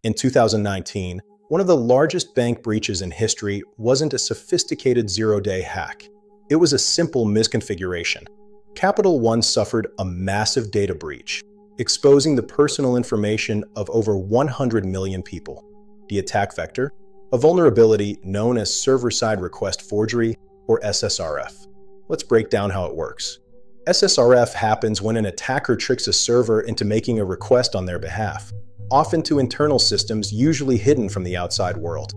In 2019, one of the largest bank breaches in history wasn't a sophisticated zero-day hack. It was a simple misconfiguration. Capital One suffered a massive data breach, exposing the personal information of over 100 million people. The attack vector? A vulnerability known as server-side request forgery, or SSRF. Let's break down how it works. SSRF happens when an attacker tricks a server into making a request on their behalf, often to internal systems usually hidden from the outside world.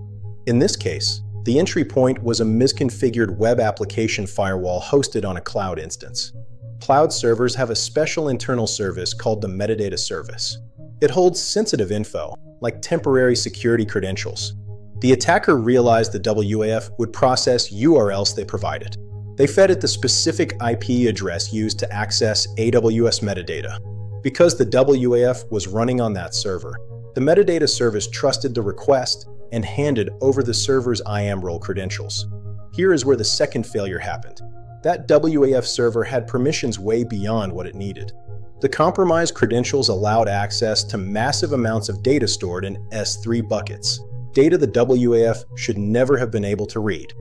In this case, the entry point was a misconfigured web application firewall hosted on a cloud instance. Cloud servers have a special internal service called the metadata service. It holds sensitive info, like temporary security credentials. The attacker realized the WAF would process URLs they provided. They fed it the specific IP address used to access AWS metadata. Because the WAF was running on that server, the metadata service trusted the request and handed over the server's IAM role credentials. Here is where the second failure happened. That WAF server had permissions way beyond what it needed. The compromised credentials allowed access to massive amounts of data stored in S3 buckets, data the WAF should never have been able to read.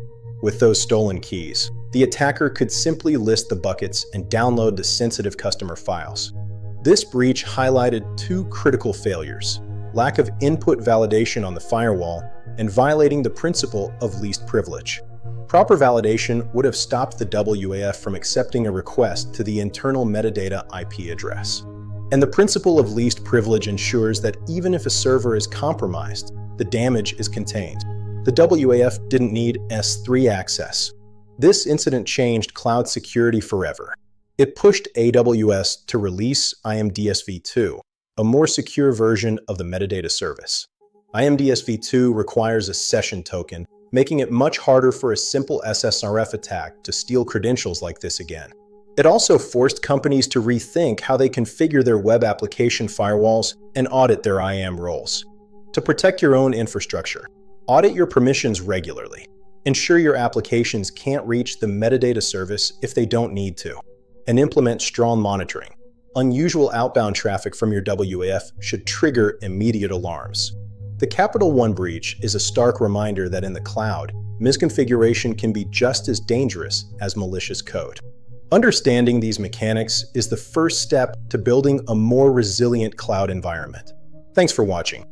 With those stolen keys, the attacker could simply list the buckets and download the sensitive customer files. This breach highlighted two critical failures: lack of input validation on the firewall and violating the principle of least privilege. Proper validation would have stopped the WAF from accepting a request to the internal metadata IP address. And the principle of least privilege ensures that even if a server is compromised, the damage is contained. The WAF didn't need S3 access. This incident changed cloud security forever. It pushed AWS to release IMDS-v2, a more secure version of the metadata service. IMDS-v2 requires a session token, making it much harder for a simple SSRF attack to steal credentials like this again. It also forced companies to rethink how they configure their web application firewalls and audit their IAM roles. To protect your own infrastructure, audit your permissions regularly. Ensure your applications can't reach the metadata service if they don't need to. And implement strong monitoring. Unusual outbound traffic from your WAF should trigger immediate alarms. The Capital One breach is a stark reminder that in the cloud, misconfiguration can be just as dangerous as malicious code. Understanding these mechanics is the first step to building a more resilient cloud environment. Thanks for watching.